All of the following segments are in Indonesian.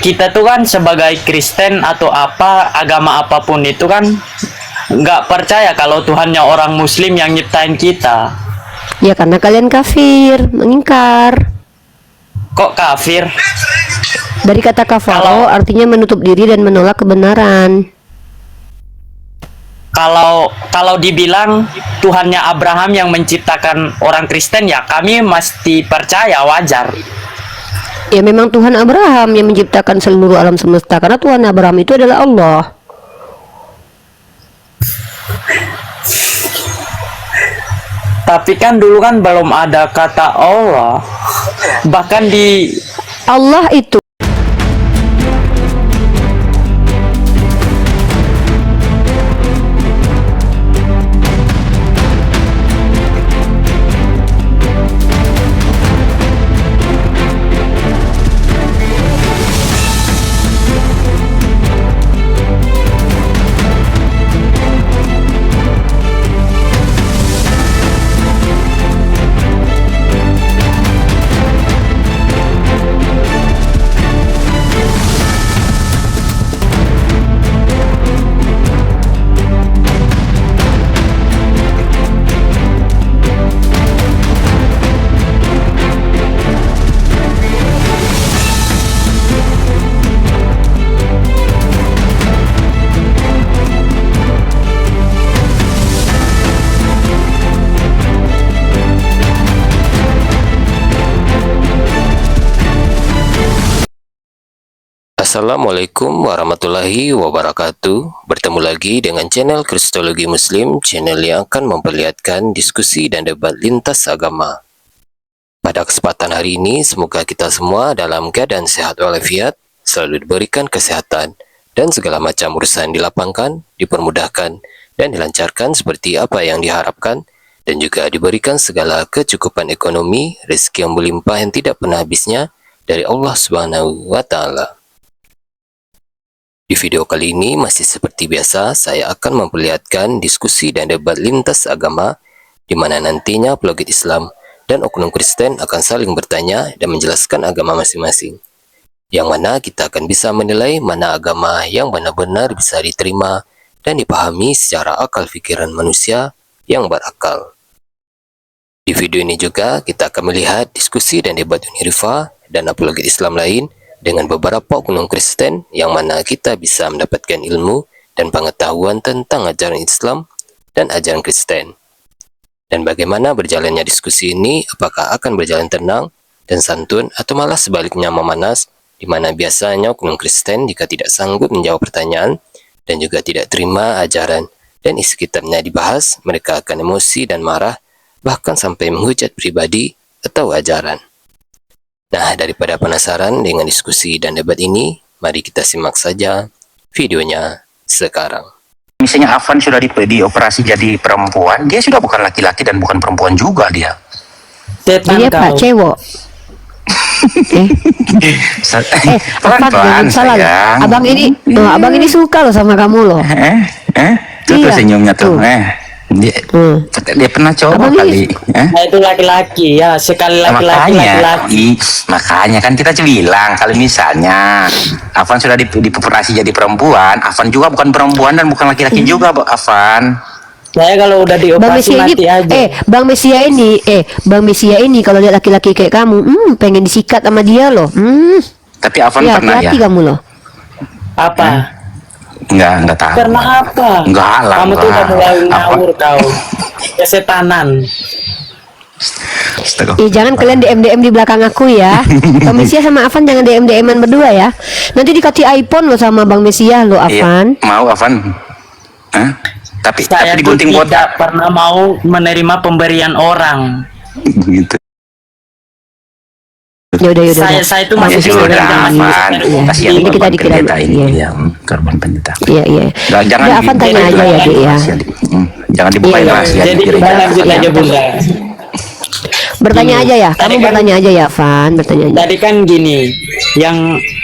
kita tuh kan sebagai Kristen atau apa agama apapun itu kan nggak percaya kalau Tuhannya orang Muslim yang nyiptain kita. Ya karena kalian kafir, mengingkar. Kok kafir? Dari kata kafaro artinya menutup diri dan menolak kebenaran. Kalau dibilang Tuhannya Abraham yang menciptakan orang Kristen, ya kami mesti percaya, wajar. Ya memang Tuhan Abraham yang menciptakan seluruh alam semesta, karena Tuhan Abraham itu adalah Allah. Tapi kan dulu kan belum ada kata Allah. Bahkan di Allah itu Assalamualaikum warahmatullahi wabarakatuh. Bertemu lagi dengan channel Kristologi Muslim, channel yang akan memperlihatkan diskusi dan debat lintas agama. Pada kesempatan hari ini, semoga kita semua dalam keadaan sehat walafiat, selalu diberikan kesehatan, dan segala macam urusan dilapangkan, dipermudahkan, dan dilancarkan seperti apa yang diharapkan, dan juga diberikan segala kecukupan ekonomi, rezeki yang berlimpah yang tidak pernah habisnya dari Allah Subhanahu wa Ta'ala. Di video kali ini masih seperti biasa, saya akan memperlihatkan diskusi dan debat lintas agama di mana nantinya apologet Islam dan oknum Kristen akan saling bertanya dan menjelaskan agama masing-masing. Yang mana kita akan bisa menilai mana agama yang benar-benar bisa diterima dan dipahami secara akal pikiran manusia yang berakal. Di video ini juga kita akan melihat diskusi dan debat Unirifa dan apologet Islam lain dengan beberapa oknum Kristen yang mana kita bisa mendapatkan ilmu dan pengetahuan tentang ajaran Islam dan ajaran Kristen. Dan bagaimana berjalannya diskusi ini, apakah akan berjalan tenang dan santun atau malah sebaliknya memanas, di mana biasanya oknum Kristen jika tidak sanggup menjawab pertanyaan dan juga tidak terima ajaran dan isi kitabnya dibahas, mereka akan emosi dan marah, bahkan sampai menghujat pribadi atau ajaran. Nah, daripada penasaran dengan diskusi dan debat ini, mari kita simak saja videonya sekarang. Misalnya Afan sudah dioperasi jadi perempuan, dia sudah bukan laki-laki dan bukan perempuan juga dia. setan dia Pak kau. cewek. Afan jangan salah loh. Abang ini suka loh sama kamu loh. Tuh Iya, senyumnya tuh. tuh. Dia pernah coba Abang kali. Nah, itu laki-laki ya, sekali laki-laki laki-laki. Makanya kan kita bilang kalau misalnya Afan sudah dioperasi jadi perempuan, Afan juga bukan perempuan dan bukan laki-laki juga, Afan. Saya kalau udah Bang dioperasi Mesia ini, mati aja. Bang Mesia ini kalau lihat laki-laki kayak kamu, pengen disikat sama dia loh. Tapi Afan Ya, pernah ya? hati-hati kamu loh. Apa? Enggak tahu. Karena apa? Enggak lah. Kamu tuh udah mulai Apa? ngawur kau. Kesetanan. Astaga. Jangan kalian DM di belakang aku ya. Bang Mesia sama Afan jangan DM-an berdua ya. Nanti dikasih iPhone loh sama Bang Mesia lo, Afan. Iya, mau Afan? Hah? Tapi Saya tuh digunting tidak botak pernah mau menerima pemberian orang. gitu. Yaudah. Saya itu Ya masih sudah, Afan. Kasihan Ini kita korban dikira- pendeta ini. iya. Iya, korban pendeta. Iya. Nah, jangan Udah, Afan tanya aja ya, Dek ya. Jangan dibukain Iya, rahasia Jadi di kita gereja. lanjut aja Bunda. Bertanya aja ya. Tadi Kamu kan- bertanya aja ya, Afan. Bertanya aja. Tadi kan gini, yang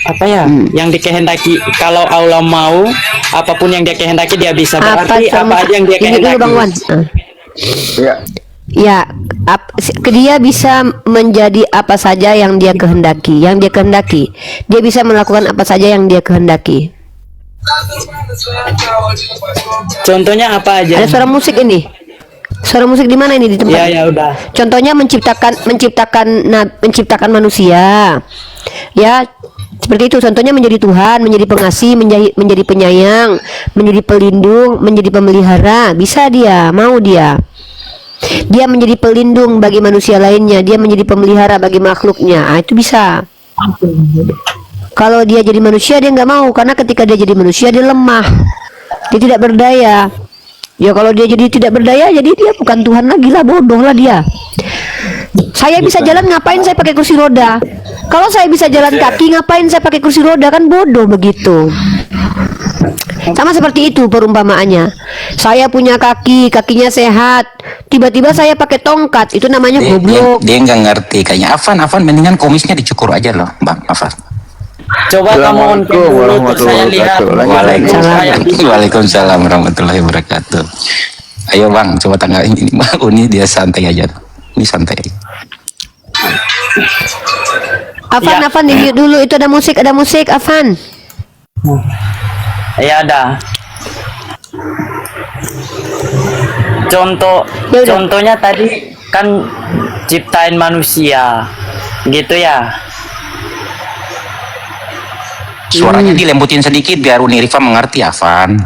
apa ya? Yang dikehendaki kalau Allah mau, apapun yang dia kehendaki dia bisa. Berarti apa aja yang dia Ini dulu kehendaki. Bang Wan. Iya. Ya, dia bisa menjadi apa saja yang dia kehendaki, Dia bisa melakukan apa saja yang dia kehendaki. Contohnya apa aja? Ada suara musik ini. Suara musik di mana ini di tempat? Ya, ya udah. Contohnya menciptakan manusia. Ya, seperti itu. Contohnya menjadi Tuhan, menjadi pengasih, menjadi penyayang, menjadi pelindung, menjadi pemelihara. Bisa dia, mau dia. Dia menjadi pelindung bagi manusia lainnya, dia menjadi pemelihara bagi makhluknya. Itu bisa. Kalau dia jadi manusia dia nggak mau, karena ketika dia jadi manusia dia lemah, dia tidak berdaya. Ya kalau dia jadi tidak berdaya, jadi dia bukan Tuhan lagi lah, bodoh lah dia. Saya bisa jalan, ngapain saya pakai kursi roda? Kalau saya bisa jalan kaki, ngapain saya pakai kursi roda? Kan bodoh begitu. Sama seperti itu perumpamaannya. Saya punya kaki, kakinya sehat. Tiba-tiba saya pakai tongkat, itu namanya goblok. Dia nggak ngerti kayaknya. Afan mendingan komisnya dicukur aja loh, Bang Afan. Coba kamu on cam dulu terus saya lihat. Waalaikumsalam warahmatullahi wabarakatuh. Ayo Bang, coba tanggalin ini. Bang, ini dia santai aja. Ini santai. Afan, Ya. Afan di mute dulu, itu ada musik, Afan. Ya ada. Ya udah. Contohnya tadi kan ciptain manusia, gitu ya. Suaranya dilembutin sedikit biar Uni Rifa mengerti, Afan.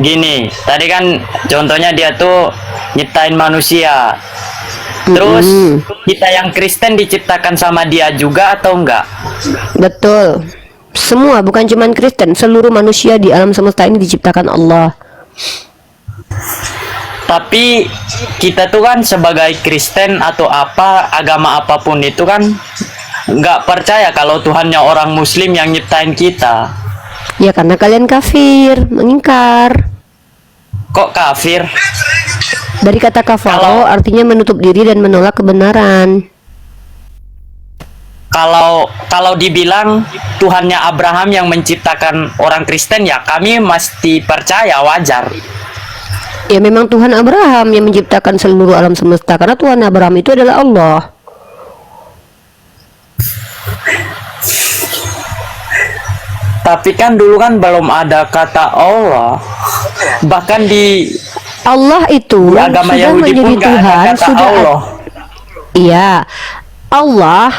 Gini, tadi kan contohnya dia tuh nyiptain manusia. Terus kita yang Kristen diciptakan sama dia juga atau enggak? Betul. Semua, bukan cuman Kristen, seluruh manusia di alam semesta ini diciptakan Allah. Tapi kita tuh kan sebagai Kristen atau apa agama apapun itu kan nggak percaya kalau Tuhannya orang Muslim yang nyiptain kita. Ya karena kalian kafir, mengingkar. Kok kafir? Dari kata kafaro artinya menutup diri dan menolak kebenaran. Kalau dibilang Tuhannya Abraham yang menciptakan orang Kristen, ya kami mesti percaya, wajar. Ya memang Tuhan Abraham yang menciptakan seluruh alam semesta, karena Tuhan Abraham itu adalah Allah. Tapi kan dulu kan belum ada kata Allah. Bahkan di Allah itu agama sudah Yahudi menjadi pun nggak ada Tuhan, kata sudah Allah. Iya, Allah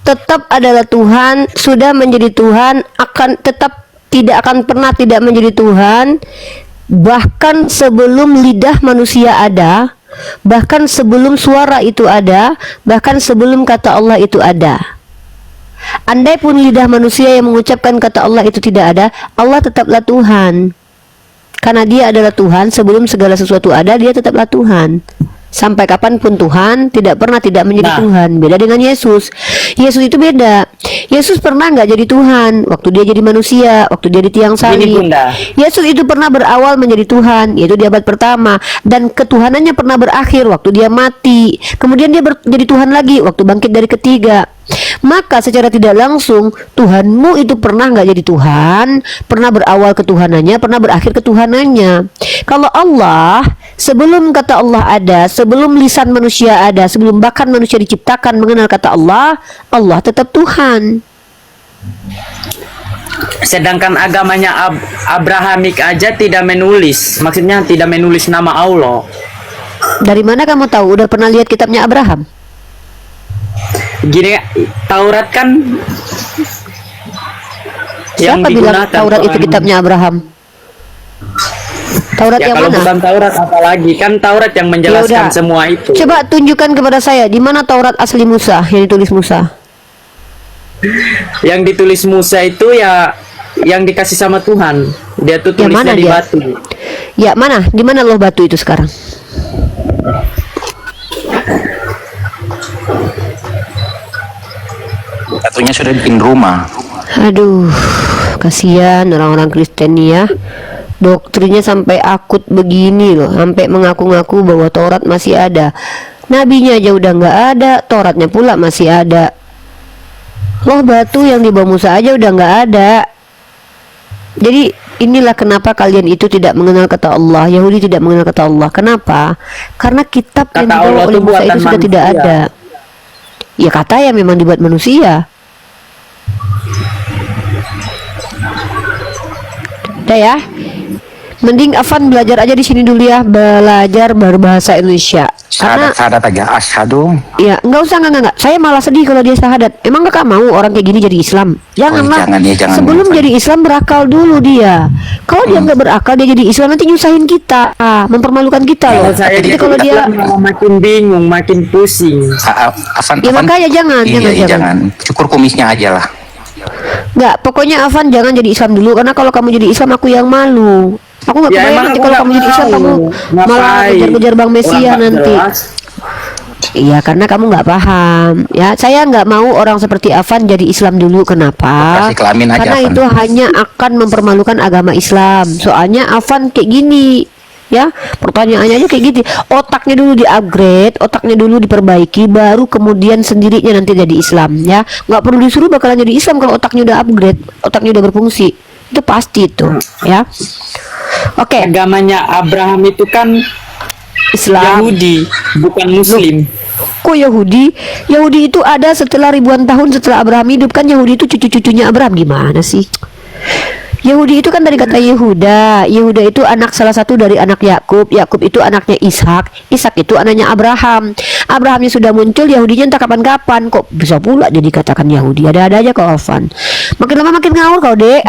tetap adalah Tuhan, sudah menjadi Tuhan, akan tetap tidak akan pernah tidak menjadi Tuhan, bahkan sebelum lidah manusia ada, bahkan sebelum suara itu ada, bahkan sebelum kata Allah itu ada. Andai pun lidah manusia yang mengucapkan kata Allah itu tidak ada, Allah tetaplah Tuhan. Karena dia adalah Tuhan, sebelum segala sesuatu ada, dia tetaplah Tuhan. Sampai kapanpun Tuhan tidak pernah tidak menjadi Tuhan. Beda dengan Yesus. Yesus itu beda. Yesus pernah nggak jadi Tuhan waktu dia jadi manusia, waktu dia di tiang salib. Yesus itu pernah berawal menjadi Tuhan, yaitu di abad pertama, dan ketuhanannya pernah berakhir waktu dia mati. Kemudian dia jadi Tuhan lagi waktu bangkit dari ketiga. Maka secara tidak langsung Tuhanmu itu pernah nggak jadi Tuhan, pernah berawal ketuhanannya, pernah berakhir ketuhanannya. Kalau Allah, sebelum kata Allah ada, sebelum lisan manusia ada, sebelum bahkan manusia diciptakan mengenal kata Allah, Allah tetap Tuhan. Sedangkan agamanya Abrahamik aja tidak menulis, maksudnya tidak menulis nama Allah. Dari mana kamu tahu? Udah pernah lihat kitabnya Abraham? Gini, Taurat kan yang Siapa bilang digunakan Taurat itu kitabnya Abraham? Taurat ya, yang kalau mana? bukan Taurat apalagi, kan Taurat yang menjelaskan Yaudah. semua itu. Coba tunjukkan kepada saya di mana Taurat asli Musa yang ditulis Musa. Yang ditulis Musa itu ya yang dikasih sama Tuhan. Dia tuh Yang mana tulisnya di dia? batu. Ya mana? Di mana loh batu itu sekarang? Batunya sudah bikin rumah. Aduh, kasihan orang-orang Kristen nih ya. Doktrinnya sampai akut begini loh, sampai mengaku-ngaku bahwa Taurat masih ada. Nabinya aja udah nggak ada, Tauratnya pula masih ada. Loh batu yang dibawa Musa aja udah nggak ada. Jadi inilah kenapa kalian itu tidak mengenal kata Allah. Yahudi tidak mengenal kata Allah. Kenapa? Karena kitab yang Kata dibawa Allah oleh itu Musa buatan itu sudah tidak manusia. ada. Ya kata ya memang dibuat manusia. Udah ya. Mending Afan belajar aja di sini dulu ya, belajar berbahasa Indonesia. Karena Syahadat aja, asyhadu. ya nggak usah, nggak. Saya malah sedih kalau dia syahadat. Emang kakak mau orang kayak gini jadi Islam? Janganlah. jangan ya, jangan. Sebelum Jangan. jadi Islam berakal dulu dia. Kalau dia nggak berakal dia jadi Islam nanti nyusahin kita, mempermalukan kita loh. Kalau saya Jadi kalau dia malah makin bingung, makin pusing. Afan, Ya makanya jangan, iya, jangan. Cukur kumisnya aja lah. nggak, pokoknya Afan jangan jadi Islam dulu karena kalau kamu jadi Islam aku yang malu. Aku nggak Ya, kebayang emang nanti aku kalau nggak kamu jadi Islam mau. kamu malah Ngapain? kejar-kejar Bang Mesia Orang nggak nanti. jelas. Iya, karena kamu nggak paham. Ya, saya nggak mau orang seperti Afan jadi Islam dulu. Kenapa? Operasi kelamin aja, Karena Afan. itu hanya akan mempermalukan agama Islam. Soalnya Afan kayak gini, ya. Pertanyaannya aja kayak gitu. Otaknya dulu di-upgrade, otaknya dulu diperbaiki, baru kemudian sendirinya nanti jadi Islam, ya. Nggak perlu disuruh bakalan jadi Islam kalau otaknya udah upgrade, otaknya udah berfungsi. Itu pasti itu, ya. Oke, Agamanya Abraham itu kan Islam. Yahudi, bukan Muslim. Kok Yahudi? Yahudi itu ada setelah ribuan tahun setelah Abraham hidup. Kan Yahudi itu cucu-cucunya Abraham. Gimana sih? Yahudi itu kan dari kata Yehuda. Yehuda itu anak salah satu dari anak Yakub. Yakub itu anaknya Ishak. Ishak itu anaknya Abraham. Abrahamnya sudah muncul, Yahudinya entah kapan-kapan. Kok bisa pula jadi katakan Yahudi? Ada-ada aja kau Afan. Makin lama makin ngawur kau deh.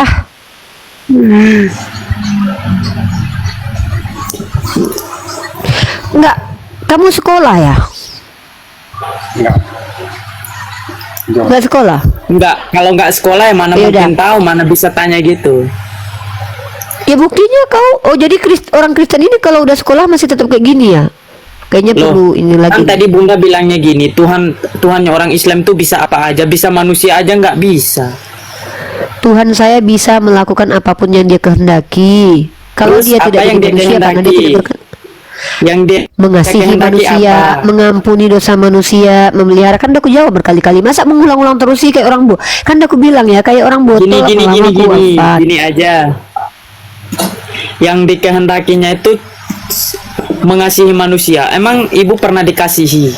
Enggak, kamu sekolah ya? Enggak sekolah? Enggak, kalau nggak sekolah ya mana Yaudah. mungkin tahu, mana bisa tanya gitu. Ya buktinya kau, jadi orang Kristen ini kalau udah sekolah masih tetap kayak gini ya? Kayaknya Loh, perlu ini lagi. kan tadi Bunda bilangnya gini, Tuhannya orang Islam tuh bisa apa aja, bisa manusia aja nggak bisa. Tuhan saya bisa melakukan apapun yang dia kehendaki. Kalau Terus dia apa tidak yang jadi dia manusia karena dia kehendaki? tidak Yang dia mengasihi kehendaki manusia, apa? mengampuni dosa manusia, memelihara. Kan udah aku jawab berkali-kali. Masa mengulang-ulang terus sih kayak orang Kan udah aku bilang ya kayak orang botol. Gini aja. Yang dikehendakinya itu mengasihi manusia. Emang ibu pernah dikasihi?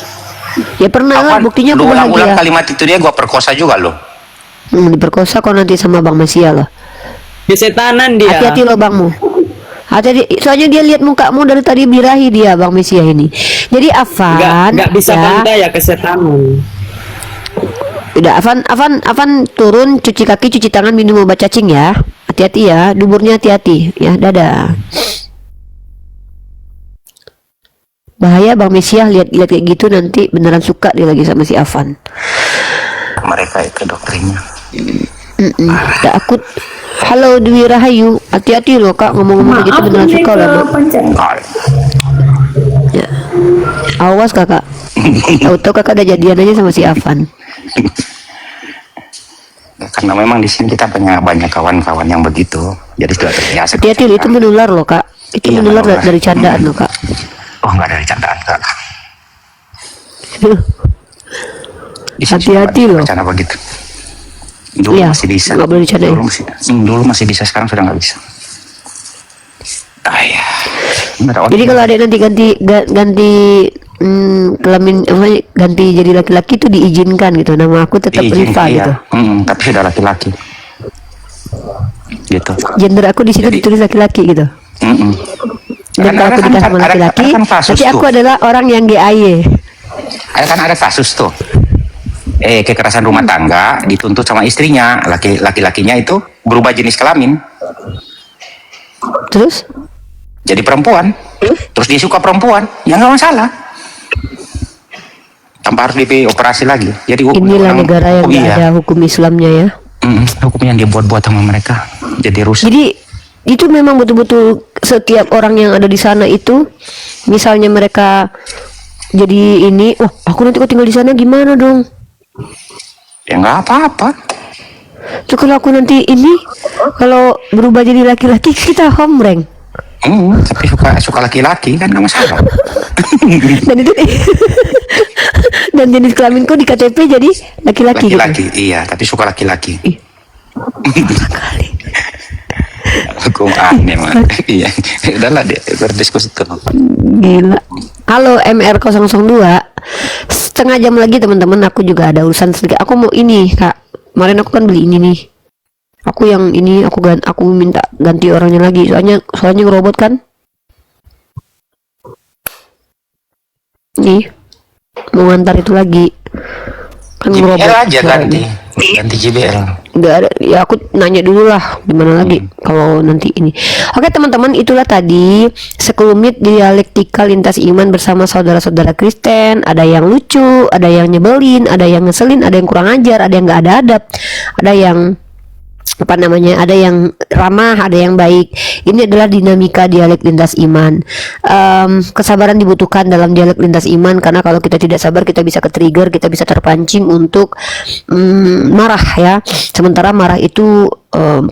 Ya pernah lah, Afan, buktinya aku lu ulang-ulang bahagia. kalimat itu dia gua perkosa juga loh. Diperkosa kok nanti sama Bang Mesia loh. Kesetanan dia. Hati-hati loh Bangmu. Hati-hati, soalnya dia lihat mukamu dari tadi birahi dia Bang Mesia ini. Jadi Afan, Nggak bisa ya, bantah ya kesetanan. udah Afan turun, cuci kaki, cuci tangan, minum obat cacing ya. Hati-hati ya, duburnya hati-hati ya. Dadah. Bahaya Bang Mesia lihat kayak gitu nanti beneran suka dia lagi sama si Afan. Mereka itu doktrinnya. Udah aku. Halo Dwi Rahayu, hati-hati loh Kak ngomong-ngomong gitu beneran suka loh Dok. Ya. Awas Kakak. Tahu-tahu Kakak udah jadian aja sama si Afan. Karena memang di sini kita banyak kawan-kawan yang begitu, jadi sudah terbiasa. Hati-hati loh, itu menular loh Kak. Itu Iya, menular menular. dari candaan loh Kak. Oh, nggak dari candaan kak. Di sini Hati-hati banyak loh. Bercanda begitu. Dulu Iya, masih bisa. nggak boleh dicandain. Dulu masih bisa, sekarang sudah nggak bisa. Ya. Jadi kalau ada nanti ganti kelamin apa, ganti jadi laki-laki itu diizinkan gitu. Nama aku tetap Rifa iya. gitu. Tapi sudah laki-laki. Gitu. Gender aku di situ Jadi- ditulis laki-laki gitu. Dan Kan kalau aku ada- nikah sama ada- laki-laki, ada kan kasus nanti aku tuh. adalah orang yang GAY. Ada kasus tuh. Kekerasan rumah tangga dituntut sama istrinya, laki-lakinya itu berubah jenis kelamin Terus jadi perempuan, terus dia suka perempuan, ya nggak masalah, tanpa harus dioperasi lagi. Jadi inilah orang- negara yang nggak iya. ada hukum Islamnya ya. Hukum yang dia buat-buat sama mereka jadi rusak. Jadi itu memang betul-betul setiap orang yang ada di sana itu, misalnya mereka jadi ini, wah aku nanti kok tinggal di sana gimana dong? Ya nggak apa-apa. Tuh kalau aku nanti ini, kalau berubah jadi laki-laki kita homreng. Tapi suka laki-laki kan nggak masalah. Dan itu dan jenis kelaminku di KTP jadi laki-laki gitu. Laki-laki, iya, tapi suka laki-laki. Ih, kali. Aku aneh mah. Iya, udahlah dia berdiskusi tuh. Gila. Halo MR002. Setengah jam lagi teman-teman, aku juga ada urusan sedikit. Aku mau ini, Kak. Kemarin aku kan beli ini nih. Aku yang ini aku minta ganti orangnya lagi. Soalnya ngerobot kan. Nih. Mau ngantar itu lagi. Kan ngerobot. JBL aja suaranya. ganti JBL. Nggak ada, ya aku nanya dulu lah gimana lagi kalau nanti ini. Oke teman-teman, itulah tadi sekelumit dialektika lintas iman bersama saudara-saudara Kristen. Ada yang lucu, ada yang nyebelin, ada yang ngeselin, ada yang kurang ajar, ada yang nggak ada adab, ada yang ada yang ramah, ada yang baik. Ini adalah dinamika dialek lintas iman. Kesabaran dibutuhkan dalam dialek lintas iman, karena kalau kita tidak sabar kita bisa ke-trigger, kita bisa terpancing untuk marah ya. Sementara marah itu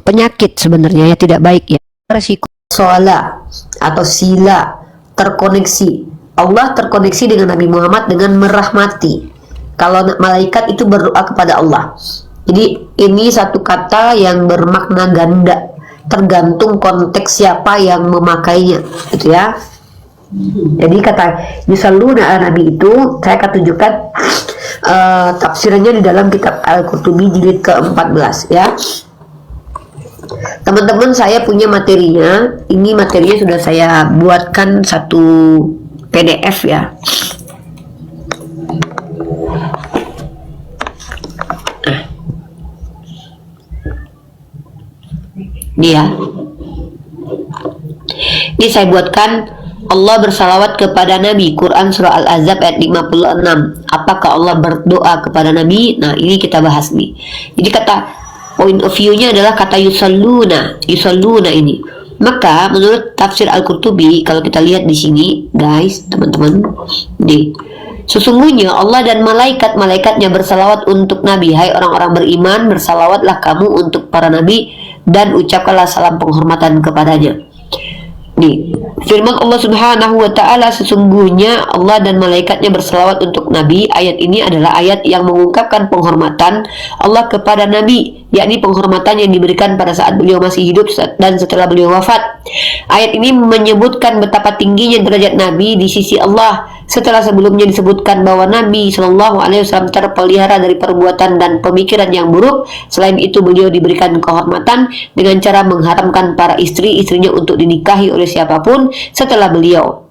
penyakit sebenarnya ya, tidak baik ya. Resiko soala atau sila terkoneksi. Allah terkoneksi dengan Nabi Muhammad dengan merahmati. Kalau malaikat itu berdoa kepada Allah. Jadi ini satu kata yang bermakna ganda, tergantung konteks siapa yang memakainya, gitu ya. Jadi kata yusalluna ala nabi itu saya akan tunjukkan tafsirannya di dalam kitab Al-Qurtubi jilid ke-14 ya. Teman-teman, saya punya materinya. Ini materinya sudah saya buatkan satu PDF ya. Ini saya buatkan. Allah bersalawat kepada Nabi, Quran surah Al-Ahzab ayat 56. Apakah Allah berdoa kepada Nabi? Nah, ini kita bahas nih. Jadi kata point of view-nya adalah kata yusalluna ini. Maka menurut tafsir Al-Qurtubi, kalau kita lihat di sini, guys, teman-teman, nih. Sesungguhnya Allah dan malaikat-malaikatnya bersalawat untuk Nabi. Hai orang-orang beriman, bersalawatlah kamu untuk para nabi dan ucapkanlah salam penghormatan kepadanya. Nih, firman Allah Subhanahu wa taala, sesungguhnya Allah dan malaikatnya berselawat untuk Nabi. Ayat ini adalah ayat yang mengungkapkan penghormatan Allah kepada Nabi, yakni penghormatan yang diberikan pada saat beliau masih hidup dan setelah beliau wafat. Ayat ini menyebutkan betapa tingginya derajat Nabi di sisi Allah, setelah sebelumnya disebutkan bahwa Nabi Shallallahu Alaihi Wasallam terpelihara dari perbuatan dan pemikiran yang buruk. Selain itu, beliau diberikan kehormatan dengan cara mengharamkan para istri-istrinya untuk dinikahi oleh siapapun setelah beliau.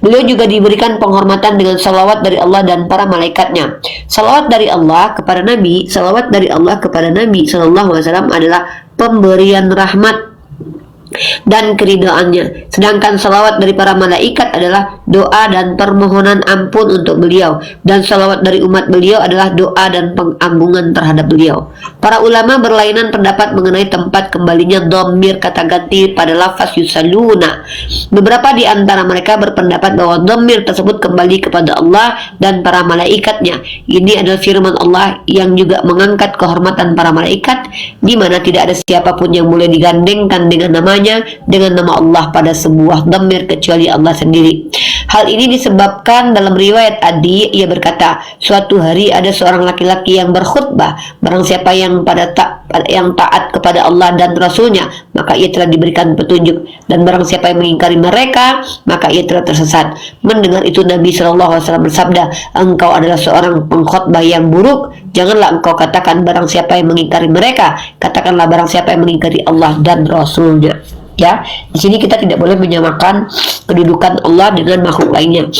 Beliau juga diberikan penghormatan dengan salawat dari Allah dan para malaikatnya. Salawat dari Allah kepada Nabi, salawat dari Allah kepada Nabi Shallallahu Alaihi Wasallam adalah pemberian rahmat dan keridoannya. Sedangkan salawat dari para malaikat adalah doa dan permohonan ampun untuk beliau, dan salawat dari umat beliau adalah doa dan pengampunan terhadap beliau. Para ulama berlainan pendapat mengenai tempat kembalinya dhamir kata ganti pada lafaz yusalluna. Beberapa di antara mereka berpendapat bahwa dhamir tersebut kembali kepada Allah dan para malaikatnya. Ini adalah firman Allah yang juga mengangkat kehormatan para malaikat, di mana tidak ada siapapun yang boleh digandengkan dengan namanya, dengan nama Allah pada sebuah dhamir kecuali Allah sendiri. Hal ini disebabkan dalam riwayat Adi, ia berkata, suatu hari ada seorang laki-laki yang berkhutbah, barang siapa yang taat kepada Allah dan Rasulnya, maka ia telah diberikan petunjuk, dan barang siapa yang mengingkari mereka, maka ia telah tersesat. Mendengar itu Nabi SAW bersabda, engkau adalah seorang pengkhutbah yang buruk. Janganlah engkau katakan barang siapa yang mengingkari mereka, katakanlah barang siapa yang mengingkari Allah dan Rasulnya. Ya, di sini kita tidak boleh menyamakan kedudukan Allah dengan makhluk lainnya.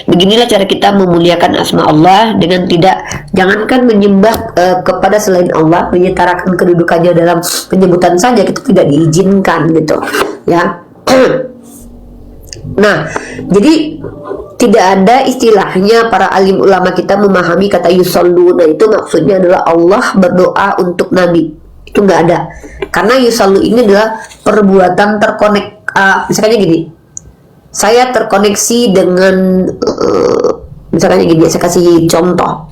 Beginilah cara kita memuliakan asma Allah dengan jangankan menyembah kepada selain Allah, menyetarakan kedudukannya dalam penyebutan saja kita tidak diizinkan gitu, ya. Nah, jadi tidak ada istilahnya para alim ulama kita memahami kata yusalluna itu maksudnya adalah Allah berdoa untuk Nabi. Itu nggak ada, karena yusallu ini adalah perbuatan terkonek. Misalnya gini, saya terkoneksi dengan misalnya gini, saya kasih contoh,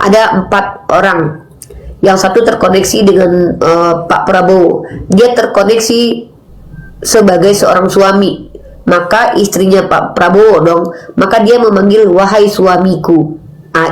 ada 4 orang, yang satu terkoneksi dengan Pak Prabowo, dia terkoneksi sebagai seorang suami, maka istrinya Pak Prabowo dong, maka dia memanggil wahai suamiku.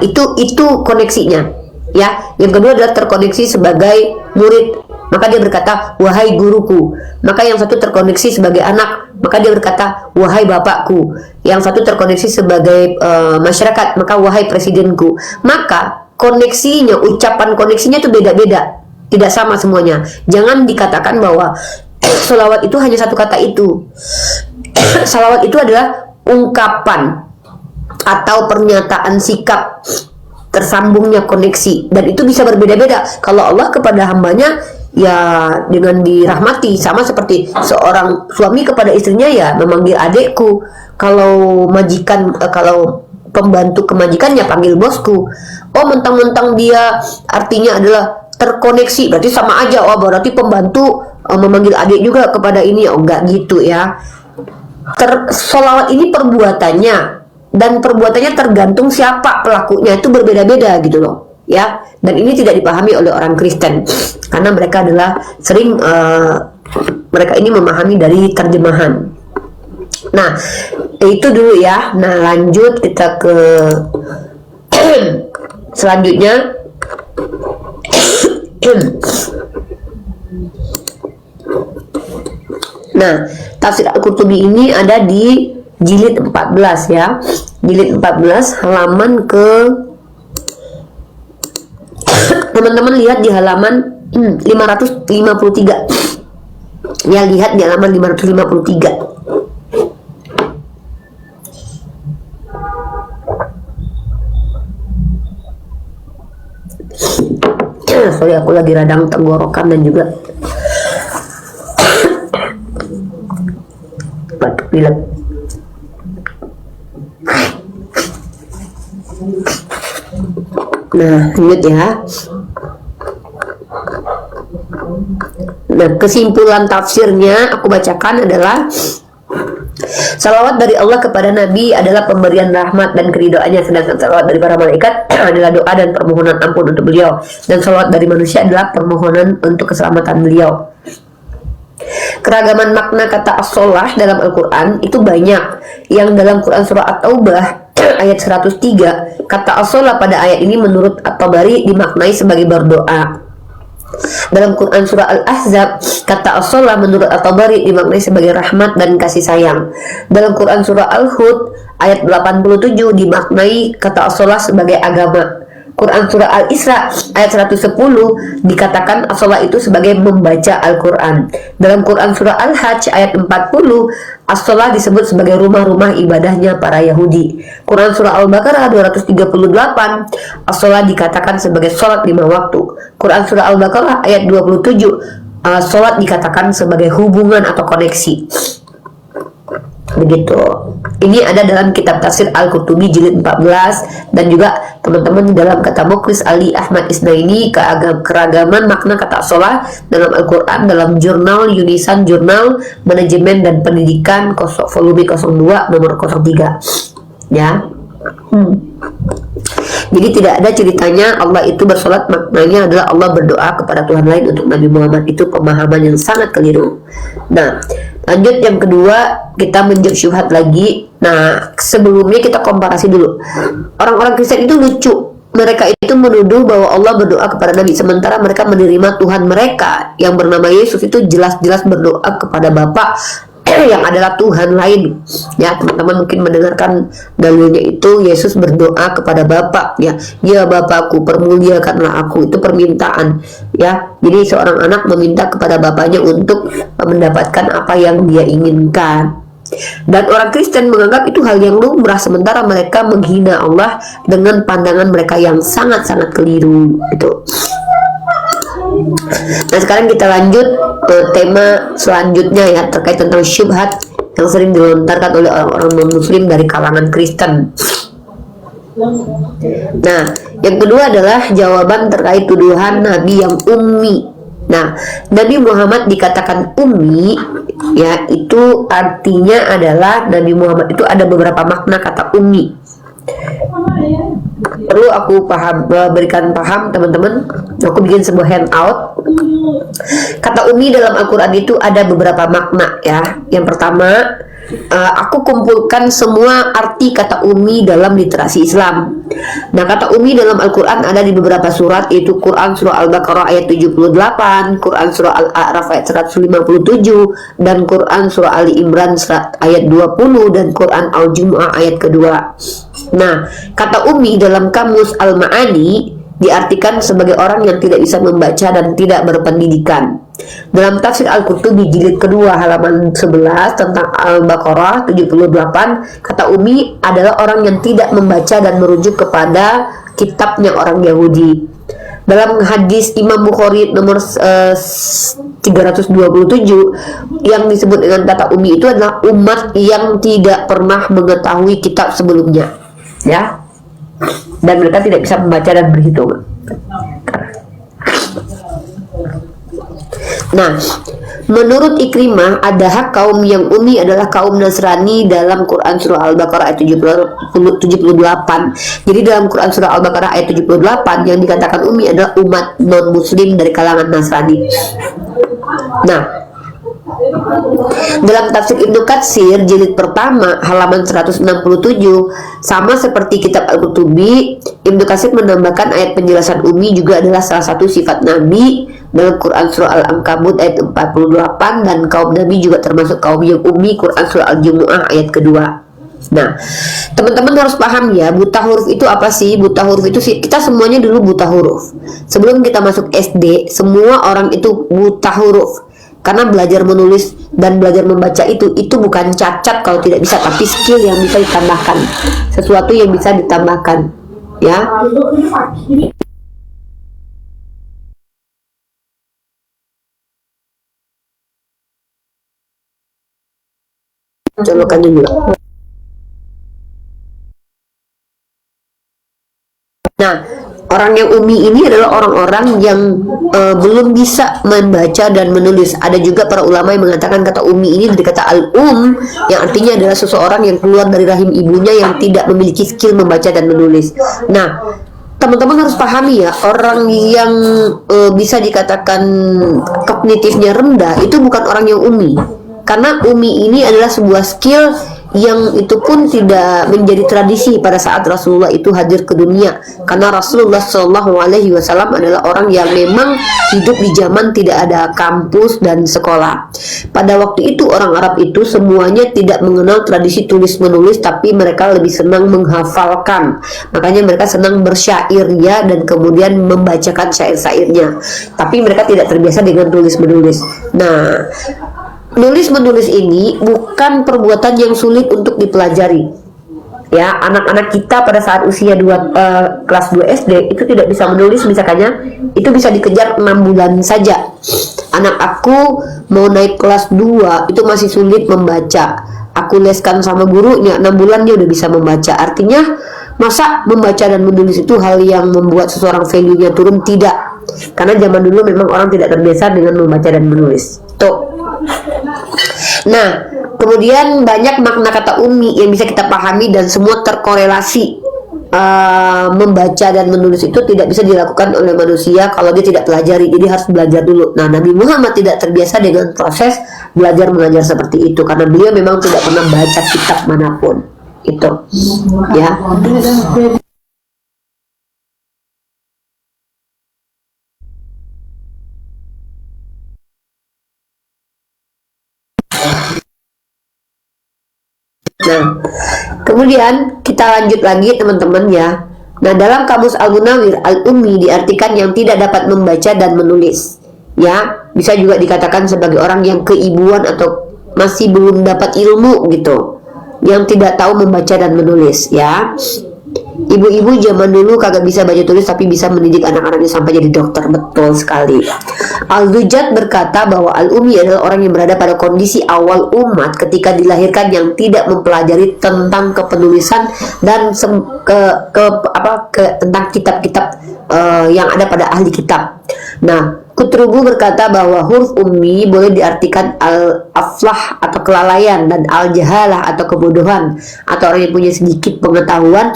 Itu koneksinya. Ya, yang kedua adalah terkoneksi sebagai murid maka dia berkata, wahai guruku. Maka yang satu terkoneksi sebagai anak, maka dia berkata, wahai bapakku. Yang satu terkoneksi sebagai masyarakat, maka wahai presidenku. Maka koneksinya, ucapan koneksinya itu beda-beda, tidak sama semuanya. Jangan dikatakan bahwa salawat itu hanya satu kata itu. Salawat itu adalah ungkapan atau pernyataan sikap tersambungnya koneksi, dan itu bisa berbeda-beda. Kalau Allah kepada hambanya ya dengan dirahmati, sama seperti seorang suami kepada istrinya ya memanggil adekku. Kalau majikan, kalau pembantu kemajikannya panggil bosku. Oh, mentang-mentang dia artinya adalah terkoneksi, berarti sama aja. Oh, berarti pembantu memanggil adik juga kepada ini. Oh, enggak gitu ya. Sholawat ini perbuatannya, dan perbuatannya tergantung siapa pelakunya, itu berbeda-beda gitu loh ya. Dan ini tidak dipahami oleh orang Kristen karena mereka adalah sering mereka ini memahami dari terjemahan. Nah, itu dulu ya. Nah, lanjut kita ke selanjutnya. Nah, tafsir Al-Qurtubi ini ada di jilid 14 ya. Jilid 14 halaman ke teman-teman lihat di halaman 553. Ya, lihat di halaman 553. Sorry, aku lagi radang tenggorokan dan juga batuk pilek. Nah, lanjut ya. Nah, kesimpulan tafsirnya aku bacakan adalah: salawat dari Allah kepada Nabi adalah pemberian rahmat dan keridoannya, sedangkan salawat dari para malaikat adalah doa dan permohonan ampun untuk beliau, dan salawat dari manusia adalah permohonan untuk keselamatan beliau. Keragaman makna kata as-sholah dalam Al-Quran itu banyak. Yang dalam Quran surah At-Taubah ayat 103, kata as-sholah pada ayat ini menurut At-Tabari dimaknai sebagai berdoa. Dalam Quran surah Al-Ahzab, kata as-sholah menurut At-Tabari dimaknai sebagai rahmat dan kasih sayang. Dalam Quran surah Al-Hud ayat 87 dimaknai kata as-sholah sebagai agama. Quran surah Al-Isra ayat 110 dikatakan as-sholah itu sebagai membaca Al-Quran. Dalam Quran surah Al-Hajj ayat 40, as-sholah disebut sebagai rumah-rumah ibadahnya para Yahudi. Quran surah Al-Baqarah 238, as-sholah dikatakan sebagai sholat 5 waktu. Quran surah Al-Baqarah ayat 27, sholat dikatakan sebagai hubungan atau koneksi. Begitu. Ini ada dalam kitab tafsir Al-Qurtubi jilid 14, dan juga teman-teman di dalam kata Mukhlis Ali Ahmad Isnaini, keragaman makna kata sholah dalam Al-Quran, dalam jurnal Yunisan Jurnal Manajemen dan Pendidikan volume 02 nomor 03 ya. Jadi tidak ada ceritanya Allah itu bersolat maknanya adalah Allah berdoa kepada Tuhan lain untuk Nabi Muhammad. Itu pemahaman yang sangat keliru. Nah, lanjut yang kedua, kita menjawab syubhat lagi. Nah, sebelumnya kita komparasi dulu. Orang-orang Kristen itu lucu. Mereka itu menuduh bahwa Allah berdoa kepada Nabi, sementara mereka menerima Tuhan mereka yang bernama Yesus itu jelas-jelas berdoa kepada Bapa yang adalah Tuhan lain. Ya, teman-teman mungkin mendengarkan dalilnya itu Yesus berdoa kepada Bapa, ya. Ya Bapakku, permuliakanlah aku. Itu permintaan, ya. Jadi seorang anak meminta kepada bapaknya untuk mendapatkan apa yang dia inginkan. Dan orang Kristen menganggap itu hal yang lumrah, sementara mereka menghina Allah dengan pandangan mereka yang sangat-sangat keliru gitu. Nah, sekarang kita lanjut ke tema selanjutnya ya, terkait tentang syubhat yang sering dilontarkan oleh orang-orang non-muslim dari kalangan Kristen. Nah, yang kedua adalah jawaban terkait tuduhan Nabi yang ummi. Nah, Nabi Muhammad dikatakan ummi, ya, itu artinya adalah Nabi Muhammad itu ada beberapa makna kata ummi. Perlu aku berikan paham teman-teman. Aku bikin sebuah handout. Kata ummi dalam Al-Quran itu ada beberapa makna ya. Yang pertama, aku kumpulkan semua arti kata ummi dalam literasi Islam. Nah, kata umi dalam Al-Quran ada di beberapa surat, yaitu Quran surah Al-Baqarah ayat 78, Quran surah Al-A'raf ayat 157, dan Quran surah Ali Imran ayat 20, dan Quran Al-Jumu'ah ayat kedua. Nah, kata umi dalam kamus Al-Ma'ani diartikan sebagai orang yang tidak bisa membaca dan tidak berpendidikan. Dalam tafsir Al-Qurtubi jilid kedua halaman 11 tentang Al-Baqarah 78, kata umi adalah orang yang tidak membaca dan merujuk kepada kitabnya orang Yahudi. Dalam hadis Imam Bukhari nomor 327 yang disebut dengan kata umi itu adalah umat yang tidak pernah mengetahui kitab sebelumnya, ya, dan mereka tidak bisa membaca dan berhitung. Nah, menurut Ikrimah, ada hak kaum yang umi adalah kaum Nasrani dalam Quran surah Al-Baqarah ayat 78. Jadi dalam Quran surah Al-Baqarah ayat 78 yang dikatakan umi adalah umat non-muslim dari kalangan Nasrani. Nah, dalam tafsir Ibnu Katsir jilid pertama halaman 167, sama seperti kitab Al-Qurtubi, Ibnu Katsir menambahkan ayat penjelasan umi juga adalah salah satu sifat Nabi dalam Quran surah Al-Ankabut ayat 48, dan kaum Nabi juga termasuk kaum yang umi, Quran surah Al-Jumu'ah ayat kedua. Nah, teman-teman harus paham ya, buta huruf itu apa sih? Buta huruf itu sih, kita semuanya dulu buta huruf. Sebelum kita masuk SD, semua orang itu buta huruf. Karena belajar menulis dan belajar membaca itu bukan cacat kalau tidak bisa, tapi skill yang bisa ditambahkan, sesuatu yang bisa ditambahkan, ya. Colokan dulu. Nah, orang yang umi ini adalah orang-orang yang belum bisa membaca dan menulis. Ada juga para ulama yang mengatakan kata umi ini dari kata al-um, yang artinya adalah seseorang yang keluar dari rahim ibunya yang tidak memiliki skill membaca dan menulis. Nah, teman-teman harus pahami ya, orang yang bisa dikatakan kognitifnya rendah itu bukan orang yang umi. Karena umi ini adalah sebuah skill yang itu pun tidak menjadi tradisi pada saat Rasulullah itu hadir ke dunia, karena Rasulullah SAW adalah orang yang memang hidup di zaman tidak ada kampus dan sekolah. Pada waktu itu orang Arab itu semuanya tidak mengenal tradisi tulis menulis, tapi mereka lebih senang menghafalkan. Makanya mereka senang bersyair ya, dan kemudian membacakan syair-syairnya, tapi mereka tidak terbiasa dengan tulis menulis. Nah, nulis menulis ini bukan perbuatan yang sulit untuk dipelajari. Ya, anak-anak kita pada saat usia kelas 2 SD itu tidak bisa menulis misalkannya, itu bisa dikejar 6 bulan saja. Anak aku mau naik kelas 2 itu masih sulit membaca. Aku leskan sama gurunya, 6 bulan dia udah bisa membaca. Artinya, masa membaca dan menulis itu hal yang membuat seseorang value-nya turun? Tidak. Karena zaman dulu memang orang tidak terbiasa dengan membaca dan menulis. Tuh. Nah, kemudian banyak makna kata umi yang bisa kita pahami dan semua terkorelasi. Membaca dan menulis itu tidak bisa dilakukan oleh manusia kalau dia tidak pelajari, jadi harus belajar dulu. Nah, Nabi Muhammad tidak terbiasa dengan proses belajar mengajar seperti itu karena beliau memang tidak pernah baca kitab manapun. Itu ya. Nah, kemudian kita lanjut lagi teman-teman ya. Nah, dalam kamus Al-Munawir, al-ummi diartikan yang tidak dapat membaca dan menulis. Ya, bisa juga dikatakan sebagai orang yang keibuan atau masih belum dapat ilmu gitu, yang tidak tahu membaca dan menulis ya. Ibu-ibu zaman dulu kagak bisa baca tulis tapi bisa mendidik anak-anaknya sampai jadi dokter. Betul sekali. Al-Dujjat berkata bahwa al-ummi adalah orang yang berada pada kondisi awal umat ketika dilahirkan yang tidak mempelajari tentang kepenulisan dan tentang kitab-kitab yang ada pada ahli kitab. Nah, Kutrubu berkata bahwa huruf ummi boleh diartikan al-aflah atau kelalaian dan al-jahalah atau kebodohan atau orang yang punya sedikit pengetahuan,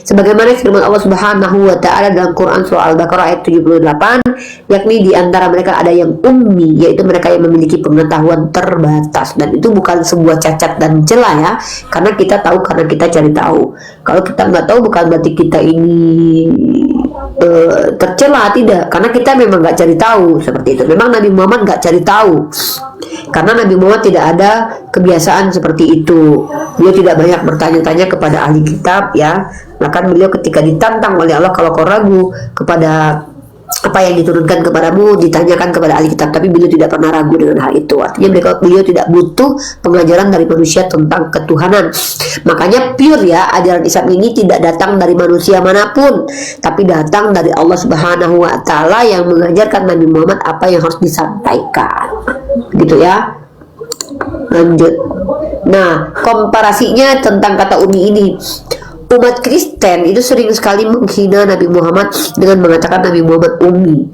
sebagaimana firman Allah Subhanahu wa taala dalam Quran surah Al-Baqarah ayat 78, yakni di antara mereka ada yang ummi, yaitu mereka yang memiliki pengetahuan terbatas. Dan itu bukan sebuah cacat dan celah ya, karena kita tahu karena kita cari tahu. Kalau kita nggak tahu bukan berarti kita ini tercela, tidak, karena kita memang nggak cari tahu seperti itu. Memang Nabi Muhammad nggak cari tahu karena Nabi Muhammad tidak ada kebiasaan seperti itu. Beliau tidak banyak bertanya-tanya kepada ahli kitab ya. Bahkan beliau ketika ditantang oleh Allah, kalau kau ragu kepada apa yang diturunkan kepadamu, ditanyakan kepada ahli kitab, tapi beliau tidak pernah ragu dengan hal itu. Artinya beliau tidak butuh pengajaran dari manusia tentang ketuhanan. Makanya pure ya, ajaran Islam ini tidak datang dari manusia manapun, tapi datang dari Allah Subhanahu wa taala yang mengajarkan Nabi Muhammad apa yang harus disampaikan. Gitu ya. Lanjut. Nah, komparasinya tentang kata umi ini. Umat Kristen itu sering sekali menghina Nabi Muhammad dengan mengatakan Nabi Muhammad ummi.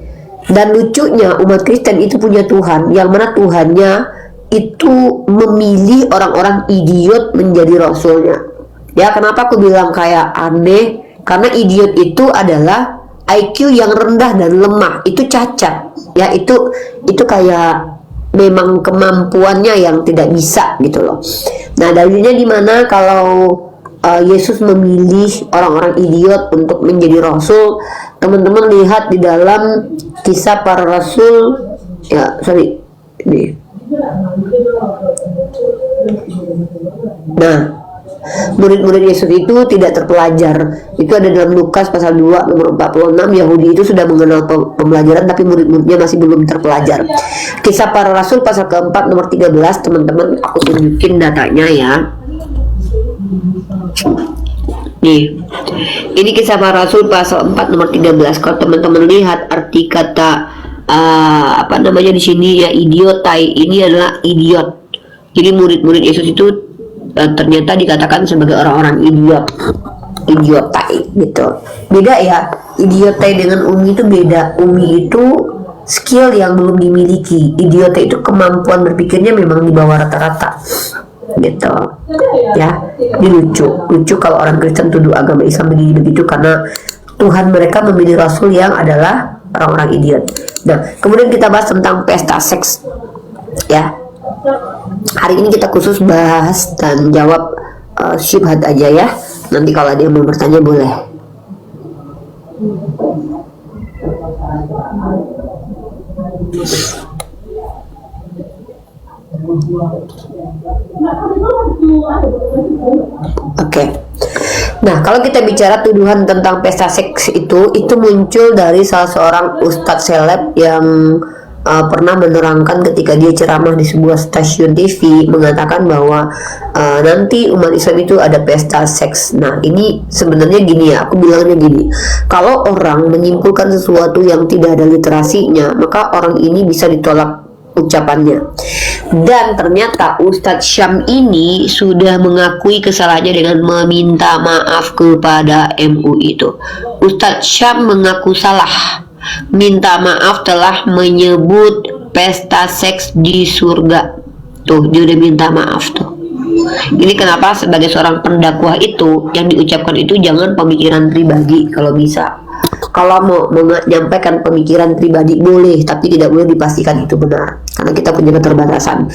Dan lucunya umat Kristen itu punya Tuhan, yang mana Tuhannya itu memilih orang-orang idiot menjadi rasulnya. Ya, kenapa aku bilang kayak aneh? Karena idiot itu adalah IQ yang rendah dan lemah, itu cacat. Ya, itu kayak memang kemampuannya yang tidak bisa gitu loh. Nah, dalilnya di mana kalau Yesus memilih orang-orang idiot untuk menjadi rasul? Teman-teman lihat di dalam Kisah Para Rasul ya, ini. Nah, murid-murid Yesus itu tidak terpelajar. Itu ada dalam Lukas pasal 2 nomor 46. Yahudi itu sudah mengenal pembelajaran, tapi murid-muridnya masih belum terpelajar. Kisah Para Rasul pasal keempat nomor 13, teman-teman, aku tunjukin datanya ya. Nih, ini Kisah Para Rasul pasal 4 nomor 13. Kalau teman-teman lihat arti kata apa namanya di sini ya, idiotai, ini adalah idiot. Jadi murid-murid Yesus itu ternyata dikatakan sebagai orang-orang idiotai gitu. Beda ya, idiotai dengan umi itu beda. Umi itu skill yang belum dimiliki. Idiotai itu kemampuan berpikirnya memang di bawah rata-rata gitu ya. Ini lucu kalau orang Kristen tuduh agama Islam begitu karena Tuhan mereka memilih rasul yang adalah orang-orang idiot. Nah, kemudian kita bahas tentang pesta seks ya. Hari ini kita khusus bahas dan jawab syubhat aja ya. Nanti kalau ada yang mau bertanya boleh. Oke. Nah, kalau kita bicara tuduhan tentang pesta seks itu muncul dari salah seorang ustadz seleb yang pernah menerangkan ketika dia ceramah di sebuah stasiun TV, mengatakan bahwa nanti umat Islam itu ada pesta seks. Nah, ini sebenarnya gini ya, aku bilangnya gini, kalau orang menyimpulkan sesuatu yang tidak ada literasinya, maka orang ini bisa ditolak ucapannya. Dan ternyata Ustadz Syam ini sudah mengakui kesalahannya dengan meminta maaf kepada MUI itu. Ustadz Syam mengaku salah, minta maaf telah menyebut pesta seks di surga. Tuh, dia udah minta maaf tuh. Ini kenapa sebagai seorang pendakwah itu yang diucapkan itu jangan pemikiran pribadi kalau bisa. Kalau mau menyampaikan pemikiran pribadi boleh, tapi tidak boleh dipastikan itu benar, karena kita punya keterbatasan.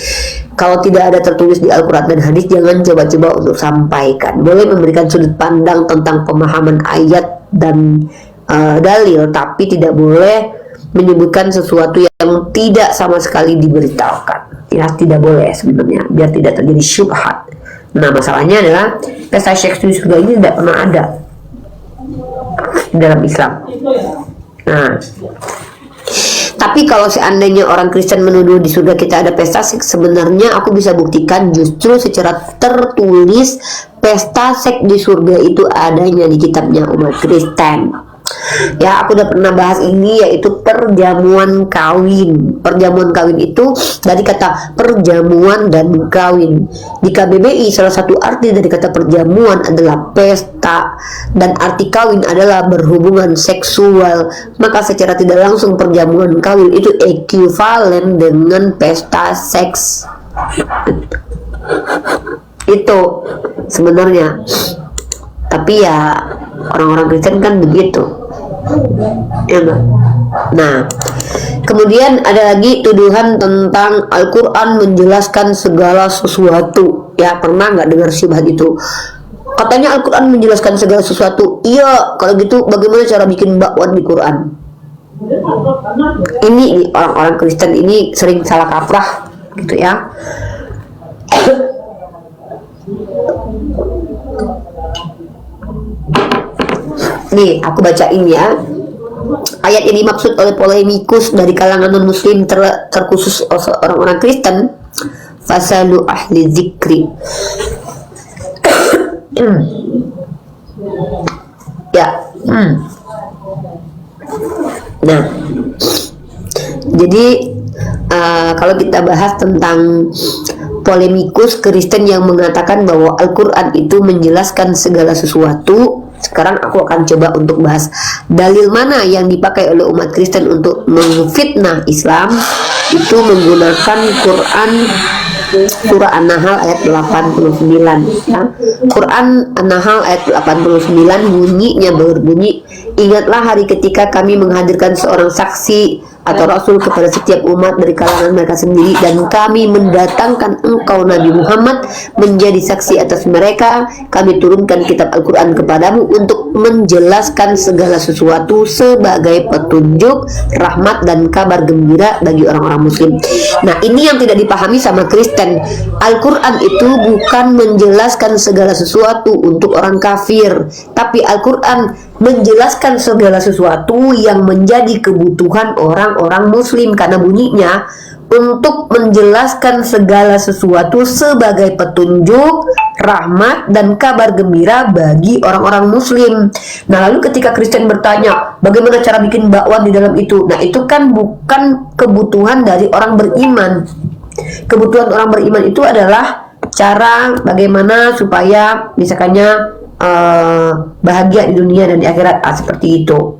Kalau tidak ada tertulis di Al-Quran dan hadis, jangan coba-coba untuk sampaikan. Boleh memberikan sudut pandang tentang pemahaman ayat dan dalil, tapi tidak boleh menyebutkan sesuatu yang tidak sama sekali diberitahukan. Ya, tidak boleh sebenarnya, biar tidak terjadi syubhat. Nah, masalahnya adalah pesta seks di surga ini tidak pernah ada dalam Islam. Nah, tapi kalau seandainya orang Kristen menuduh di surga kita ada pesta seks, sebenarnya aku bisa buktikan justru secara tertulis pesta seks di surga itu adanya di kitabnya umat Kristen. Ya, aku udah pernah bahas ini, yaitu perjamuan kawin. Perjamuan kawin itu dari kata perjamuan dan kawin. Di KBBI salah satu arti dari kata perjamuan adalah pesta, dan arti kawin adalah berhubungan seksual. Maka secara tidak langsung perjamuan kawin itu ekuivalen dengan pesta seks. Itu sebenarnya. Tapi ya orang-orang Kristen kan begitu, ya enggak? Nah, kemudian ada lagi tuduhan tentang Al-Quran menjelaskan segala sesuatu. Ya, pernah nggak dengar syubhat itu? Katanya Al-Quran menjelaskan segala sesuatu. Iya, kalau gitu bagaimana cara bikin bakwan di Quran? Ini orang-orang Kristen ini sering salah kaprah gitu ya. Nih, aku bacain ya. Ayat yang dimaksud oleh polemikus dari kalangan non-muslim terkhusus orang-orang Kristen. Fasalu ahli zikri. Ya. Nah, jadi kalau kita bahas tentang polemikus Kristen yang mengatakan bahwa Al-Quran itu menjelaskan segala sesuatu, sekarang aku akan coba untuk bahas dalil mana yang dipakai oleh umat Kristen untuk memfitnah Islam. Itu menggunakan Quran surah An-Nahl ayat 89 ya. Quran An-Nahl ayat 89 bunyinya berbunyi, ingatlah hari ketika kami menghadirkan seorang saksi atau rasul kepada setiap umat dari kalangan mereka sendiri, dan kami mendatangkan engkau Nabi Muhammad menjadi saksi atas mereka. Kami turunkan kitab Al-Quran kepadamu untuk menjelaskan segala sesuatu sebagai petunjuk, rahmat, dan kabar gembira bagi orang-orang muslim. Nah, ini yang tidak dipahami sama Kristen. Al-Quran itu bukan menjelaskan segala sesuatu untuk orang kafir, tapi Al-Quran menjelaskan segala sesuatu yang menjadi kebutuhan orang-orang muslim, karena bunyinya untuk menjelaskan segala sesuatu sebagai petunjuk, rahmat, dan kabar gembira bagi orang-orang muslim. Nah, lalu ketika Kristen bertanya bagaimana cara bikin bakwan di dalam itu, nah itu kan bukan kebutuhan dari orang beriman. Kebutuhan orang beriman itu adalah cara bagaimana supaya misalkannya bahagia di dunia dan di akhirat, seperti itu.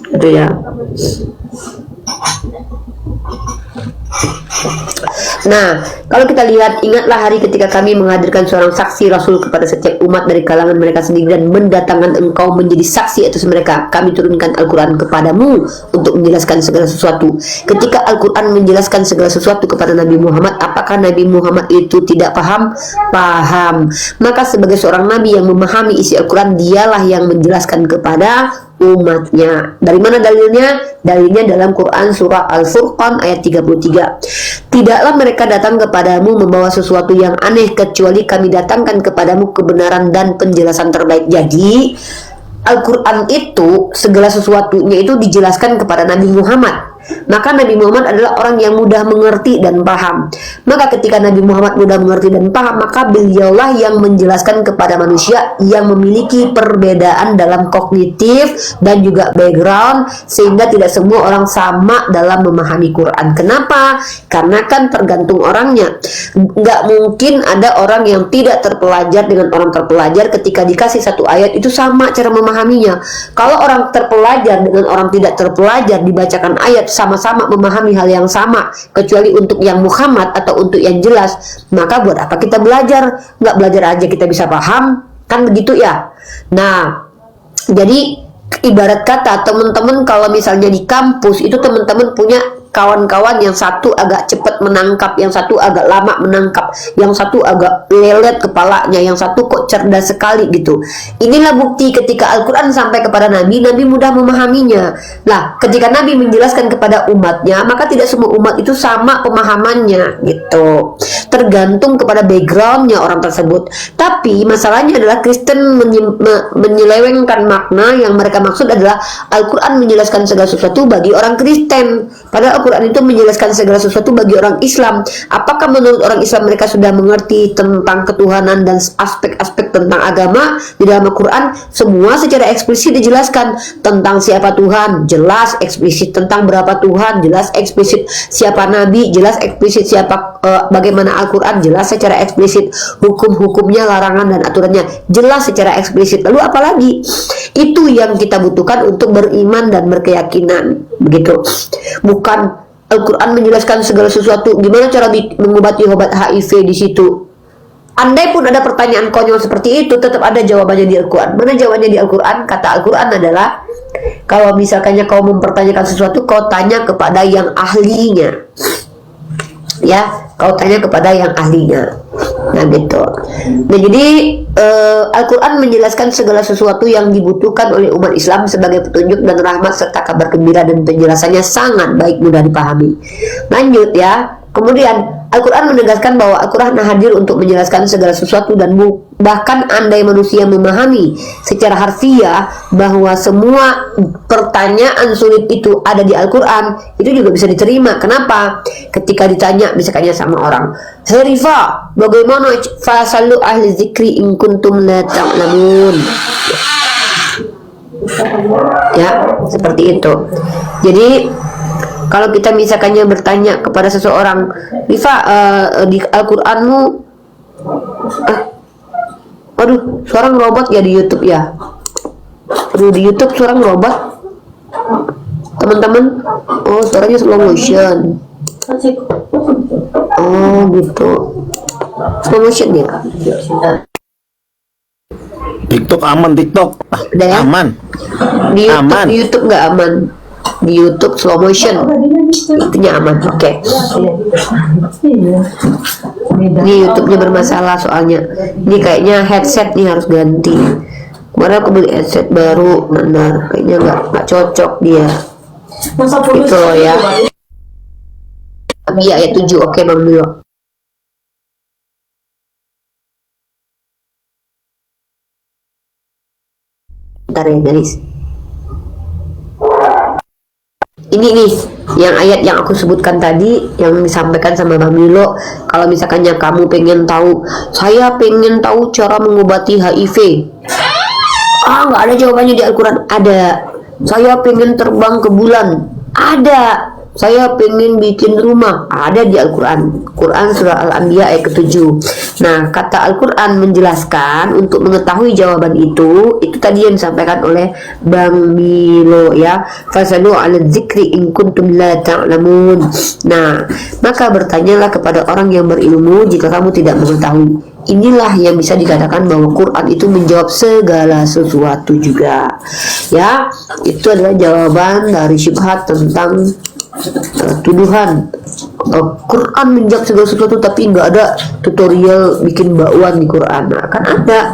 Itu ya. Nah, kalau kita lihat, ingatlah hari ketika kami menghadirkan seorang saksi rasul kepada setiap umat dari kalangan mereka sendiri, dan mendatangkan engkau menjadi saksi atas mereka. Kami turunkan Al-Quran kepadamu untuk menjelaskan segala sesuatu. Ketika Al-Quran menjelaskan segala sesuatu kepada Nabi Muhammad, apakah Nabi Muhammad itu tidak paham? Paham. Maka sebagai seorang Nabi yang memahami isi Al-Quran, dialah yang menjelaskan kepada umatnya. Dari mana dalilnya? Dalilnya dalam Quran surah Al-Furqan ayat 33. Tidaklah mereka datang kepadamu membawa sesuatu yang aneh kecuali kami datangkan kepadamu kebenaran dan penjelasan terbaik. Jadi Al-Quran itu segala sesuatunya itu dijelaskan kepada Nabi Muhammad. Maka Nabi Muhammad adalah orang yang mudah mengerti dan paham. Maka ketika Nabi Muhammad mudah mengerti dan paham, maka beliaulah yang menjelaskan kepada manusia yang memiliki perbedaan dalam kognitif dan juga background, sehingga tidak semua orang sama dalam memahami Quran. Kenapa? Karena kan tergantung orangnya. Nggak mungkin ada orang yang tidak terpelajar dengan orang terpelajar ketika dikasih satu ayat itu sama cara memahaminya. Kalau orang terpelajar dengan orang tidak terpelajar dibacakan ayat, sama-sama memahami hal yang sama, kecuali untuk yang Muhammad atau untuk yang jelas, maka buat apa kita belajar? Nggak belajar aja kita bisa paham, kan begitu ya. Nah, jadi ibarat kata teman-teman kalau misalnya di kampus itu teman-teman punya kawan-kawan yang satu agak cepat menangkap, yang satu agak lama menangkap, yang satu agak lelet kepalanya, yang satu kok cerdas sekali gitu. Inilah bukti ketika Al-Quran sampai kepada Nabi, Nabi mudah memahaminya. Nah, ketika Nabi menjelaskan kepada umatnya, maka tidak semua umat itu sama pemahamannya gitu. Tergantung kepada backgroundnya orang tersebut. Tapi masalahnya adalah Kristen menyelewengkan makna yang mereka maksud adalah Al-Quran menjelaskan segala sesuatu bagi orang Kristen. Padahal Al-Quran itu menjelaskan segala sesuatu bagi orang Islam. Apakah menurut orang Islam mereka sudah mengerti tentang ketuhanan dan aspek-aspek tentang agama? Di dalam Al-Quran semua secara eksplisit dijelaskan tentang siapa Tuhan, jelas eksplisit, tentang berapa Tuhan, jelas eksplisit, siapa Nabi, jelas eksplisit, siapa bagaimana Al-Quran, jelas secara eksplisit, hukum-hukumnya, larangan dan aturannya jelas secara eksplisit. Lalu apalagi? Itu yang kita butuhkan untuk beriman dan berkeyakinan, begitu. Bukan Al-Quran menjelaskan segala sesuatu. Gimana cara mengobati obat HIV di situ? Andai pun ada pertanyaan konyol seperti itu, tetap ada jawabannya di Al-Quran. Mana jawabannya di Al-Quran? Kata Al-Quran adalah, kalau misalkannya kau mempertanyakan sesuatu, kau tanya kepada yang ahlinya. Ya, kau tanya kepada yang ahlinya. Nah gitu. Nah jadi Al-Quran menjelaskan segala sesuatu yang dibutuhkan oleh umat Islam sebagai petunjuk dan rahmat serta kabar gembira, dan penjelasannya sangat baik, mudah dipahami. Lanjut ya. Kemudian Al-Quran menegaskan bahwa Al-Quran hadir untuk menjelaskan segala sesuatu, dan bahkan andai manusia memahami secara harfiah bahwa semua pertanyaan sulit itu ada di Al-Quran, itu juga bisa diterima. Kenapa? Ketika ditanya misalkannya sama orang, "Hey Rifa, bagaimana fasalu ahli zikri in kuntum la ta'lamun?" Ya, seperti itu. Jadi kalau kita misalkannya bertanya kepada seseorang, "Rifa, di Al-Quranmu aduh, suara ngerobot ya di YouTube ya? Aduh, di YouTube suara ngerobot, teman-teman. Oh, suaranya slow motion. Oh, gitu. Slow motion ya? TikTok aman, TikTok Udah ya? aman. Di YouTube, Aman. di YouTube nggak aman. Di YouTube slow motion, itunya aman. Oke. Ini YouTube-nya bermasalah soalnya. Ini kayaknya headset nih harus ganti. Kemarin aku beli headset baru, benar. Kayaknya nggak cocok dia. Itu loh ya. Iya, ayat 7. Oke, Bang Milo. Bentar ya, guys. Ini nih yang ayat yang aku sebutkan tadi, yang disampaikan sama Bang Milo. Kalau misalkannya kamu pengen tahu, saya pengen tahu cara mengobati HIV, nggak ada jawabannya di Al-Quran. Ada. Saya pengen terbang ke bulan, ada. Saya pengen bikin rumah, ada di Al-Quran. Quran surah Al-Anbiya ayat ke-7. Nah, kata Al-Quran menjelaskan untuk mengetahui jawaban itu tadi yang disampaikan oleh Bang Milo ya. Fasalu ala dzikri in kuntum la ta'lamun. Nah, maka bertanyalah kepada orang yang berilmu jika kamu tidak mengetahui. Inilah yang bisa dikatakan bahwa Quran itu menjawab segala sesuatu juga. Ya, itu adalah jawaban dari syubhat tentang tuduhan Quran menjawab segala sesuatu, tapi nggak ada tutorial bikin bakwan di Quran. Nah, kan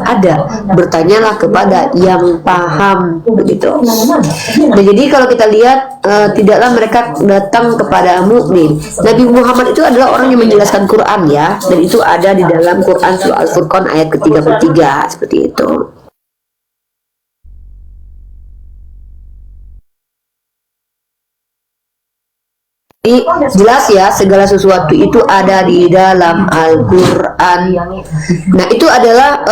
ada. Bertanyalah kepada yang paham, begitu. Nah, jadi kalau kita lihat, tidaklah mereka datang kepada mukmin. Nabi Muhammad itu adalah orang yang menjelaskan Quran ya, dan itu ada di dalam Quran surah Al-Furqan ayat ke-33 seperti itu. Jadi jelas ya, segala sesuatu itu ada di dalam Al-Quran. Nah, itu adalah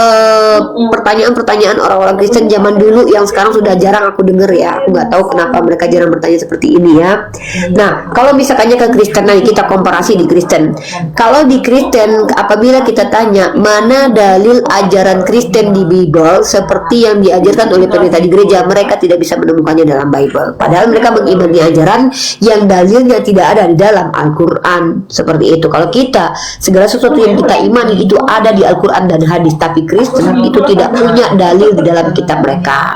pertanyaan-pertanyaan orang-orang Kristen zaman dulu yang sekarang sudah jarang aku dengar ya. Aku nggak tahu kenapa mereka jarang bertanya seperti ini ya. Nah, kalau misalkannya ke Kristen, nah kita komparasi di Kristen. Kalau di Kristen, apabila kita tanya mana dalil ajaran Kristen di Bible seperti yang diajarkan oleh pendeta di gereja, mereka tidak bisa menemukannya dalam Bible. Padahal mereka mengimani ajaran yang dalilnya tidak ada di dalam Al-Quran. Seperti itu. Kalau kita, segala sesuatu yang kita imani itu ada di Al-Quran dan hadis, tapi Kristen itu tidak punya dalil di dalam kitab mereka.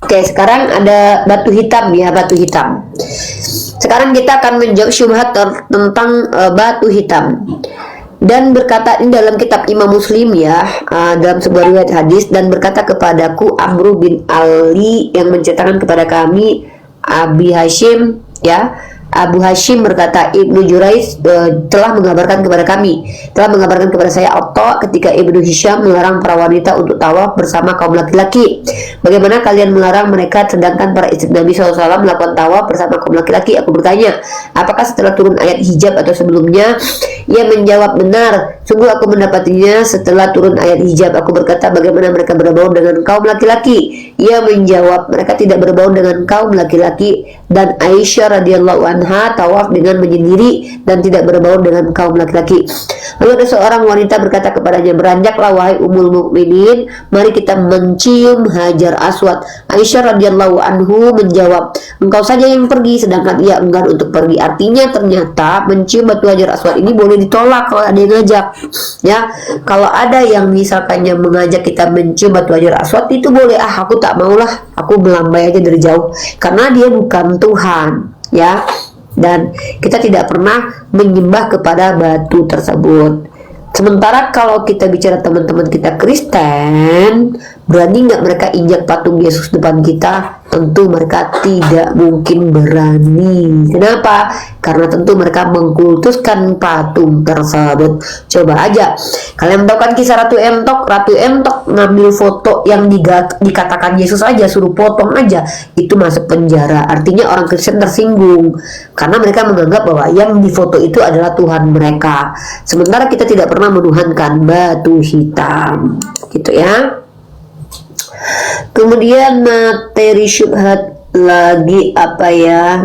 Oke, sekarang ada batu hitam ya, batu hitam. Sekarang kita akan menjawab syubhat tentang batu hitam. Dan berkata ini dalam kitab Imam Muslim ya, dalam sebuah riwayat hadis, dan berkata kepadaku Amru bin Ali yang menceritakan kepada kami Abi Hashim ya, Abu Hashim berkata, Ibnu Jurayj telah mengabarkan kepada saya Atha ketika Ibnu Hisham melarang para wanita untuk tawaf bersama kaum laki-laki. Bagaimana kalian melarang mereka sedangkan para istri Nabi SAW melakukan tawaf bersama kaum laki-laki? Aku bertanya, apakah setelah turun ayat hijab atau sebelumnya? Ia menjawab, benar, sungguh aku mendapatinya setelah turun ayat hijab. Aku berkata, bagaimana mereka berbaur dengan kaum laki-laki? Ia menjawab, mereka tidak berbaur dengan kaum laki-laki. Dan Aisyah radhiyallahu anha tawaf dengan menyendiri dan tidak berbaur dengan kaum laki-laki. Lalu ada seorang wanita berkata kepadanya, beranjaklah wahai Ummul Mukminin, mari kita mencium Hajar Aswad. Aisyah radhiyallahu anhu menjawab, engkau saja yang pergi, sedangkan ia enggan untuk pergi. Artinya ternyata mencium batu Hajar Aswad ini boleh ditolak kalau ada yang ngajak. Ya, kalau ada yang misalkannya mengajak kita mencium batu Hajar Aswad, itu boleh. Aku tak maulah, aku melambai aja dari jauh, karena dia bukan Tuhan, ya. Dan kita tidak pernah menyembah kepada batu tersebut. Sementara kalau kita bicara teman-teman kita Kristen, berani nggak mereka injak patung Yesus depan kita? Tentu mereka tidak mungkin berani. Kenapa? Karena tentu mereka mengkultuskan patung tersebut. Coba aja kalian tahu kan kisah Ratu Entok. Ratu Entok ngambil foto yang dikatakan Yesus aja, suruh potong aja, itu masuk penjara. Artinya orang Kristen tersinggung karena mereka menganggap bahwa yang di foto itu adalah Tuhan mereka. Sementara kita tidak pernah menuhankan batu hitam, gitu ya. Kemudian materi syubhat lagi apa ya?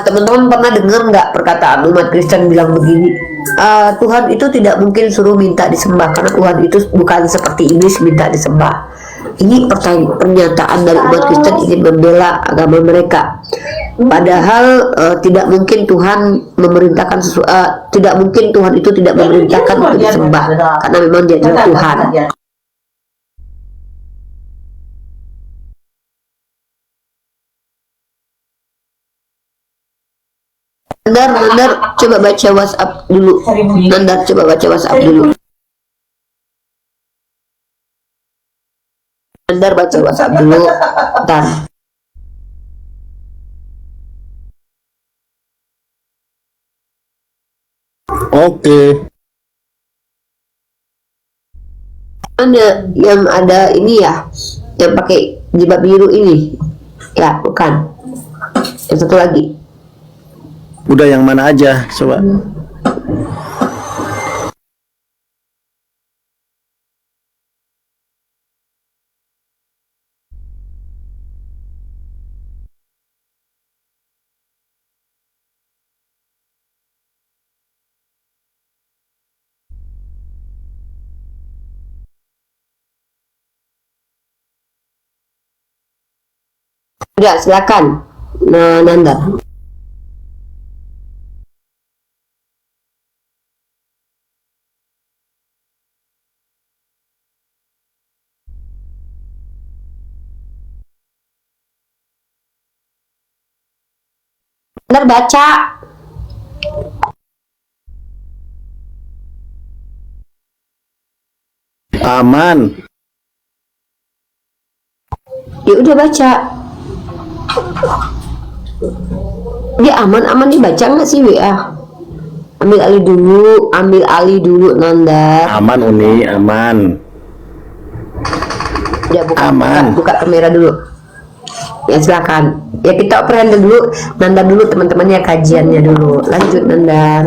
Teman-teman pernah dengar nggak perkataan umat Kristen bilang begini, Tuhan itu tidak mungkin suruh minta disembah karena Tuhan itu bukan seperti iblis minta disembah. Ini pernyataan dari umat Kristen ingin membela agama mereka. Padahal tidak mungkin Tuhan memerintahkan tidak mungkin Tuhan itu tidak memerintahkan untuk disembah karena memang dia adalah Tuhan. Nandar, coba baca WhatsApp dulu. Nandar, coba baca WhatsApp dulu. Nandar, baca WhatsApp dulu. Bentar. Oke. Mana yang ada ini ya, yang pakai jilbab biru ini? Ya, bukan. Yang satu lagi. Udah yang mana aja, coba. Udah, silakan. Nah, Nandar. Nandar baca. Aman. Ya udah baca. Dia aman dibaca nggak sih WA? Ambil alih dulu Nandar. Aman Uni, aman. Ya Aman. buka kamera dulu. Ya silakan. Ya kita operan dulu, Nandar dulu teman-temannya kajiannya dulu. Lanjut Nandar.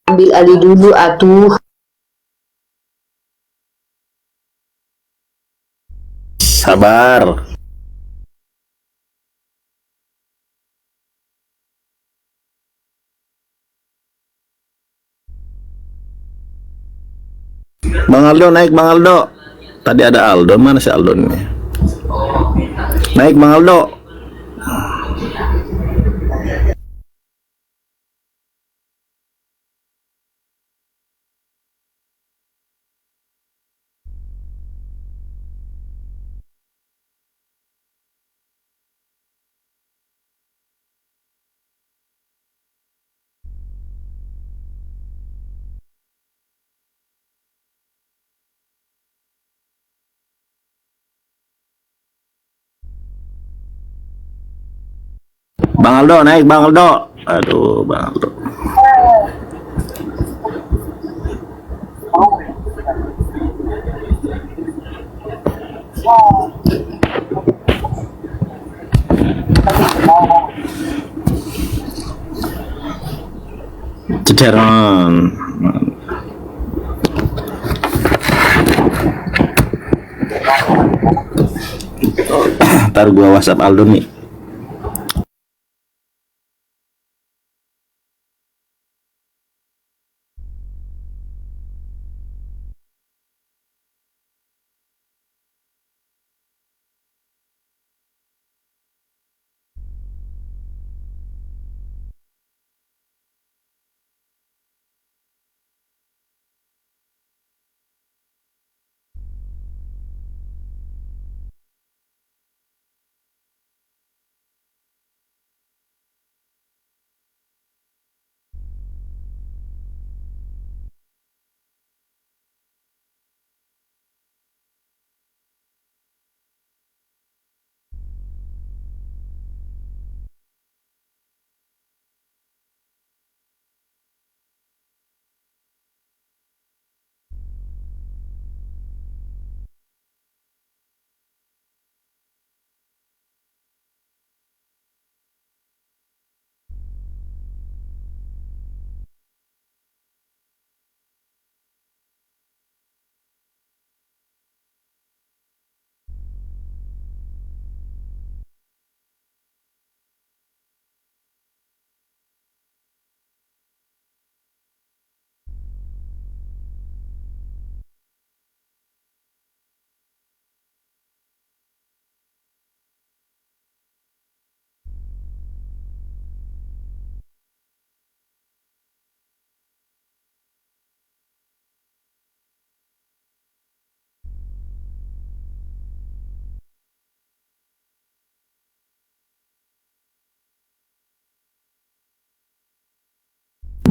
Ambil alih dulu atuh. Sabar. Bang Aldo naik, Bang Aldo. Tadi ada Aldo, mana si Aldo ini? Naik Bang Aldo. Bang Aldo naik, Bang Aldo. Aduh, Bang Aldo. Ceceron. Ntar gua WhatsApp Aldo nih.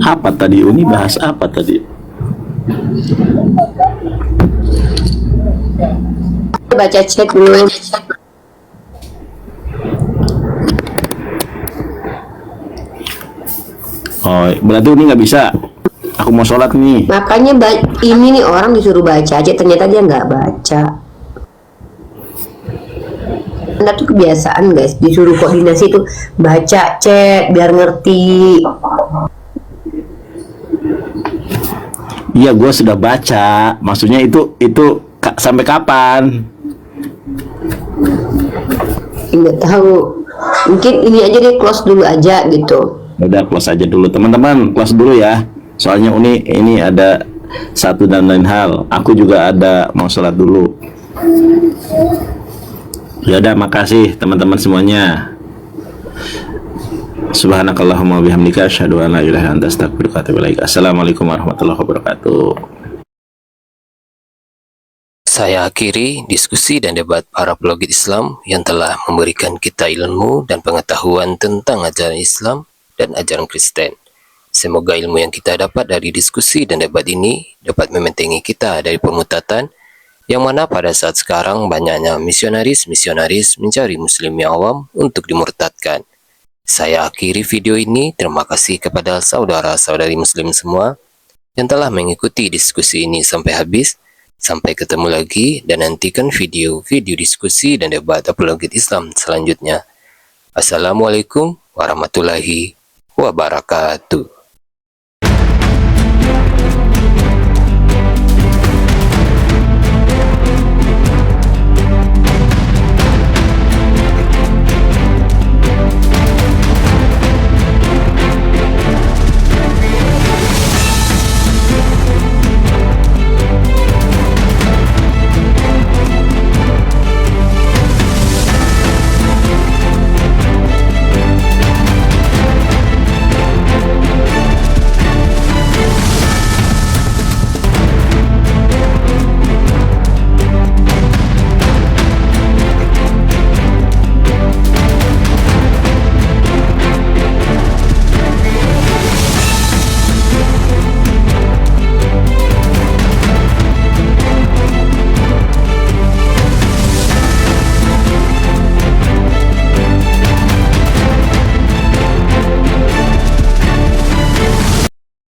Apa tadi Uni bahas apa tadi? Baca chat dulu. Oh, berarti Uni nggak bisa. Aku mau sholat nih. Makanya ini nih orang disuruh baca aja, ternyata dia nggak baca. Anda tuh kebiasaan guys, disuruh koordinasi itu baca chat biar ngerti. Iya, gue sudah baca. Maksudnya itu sampai kapan? Nggak tahu. Mungkin ini aja deh, close dulu aja gitu. Udah close aja dulu, teman-teman. Close dulu ya. Soalnya Uni ini ada satu dan lain hal. Aku juga ada mau sholat dulu. Ya udah, makasih teman-teman semuanya. Subhanakallahumma bihamdika asyhadu an la ilaha illa anta astaghfiruka wa atubu ilaik. Assalamualaikum warahmatullahi wabarakatuh. Saya akhiri diskusi dan debat para pelogit Islam yang telah memberikan kita ilmu dan pengetahuan tentang ajaran Islam dan ajaran Kristen. Semoga ilmu yang kita dapat dari diskusi dan debat ini dapat membentengi kita dari pemutatan, yang mana pada saat sekarang banyaknya misionaris-misionaris mencari muslim yang awam untuk dimurtadkan. Saya akhiri video ini. Terima kasih kepada saudara-saudari muslim semua yang telah mengikuti diskusi ini sampai habis. Sampai ketemu lagi dan nantikan video-video diskusi dan debat apologet Islam selanjutnya. Assalamualaikum warahmatullahi wabarakatuh.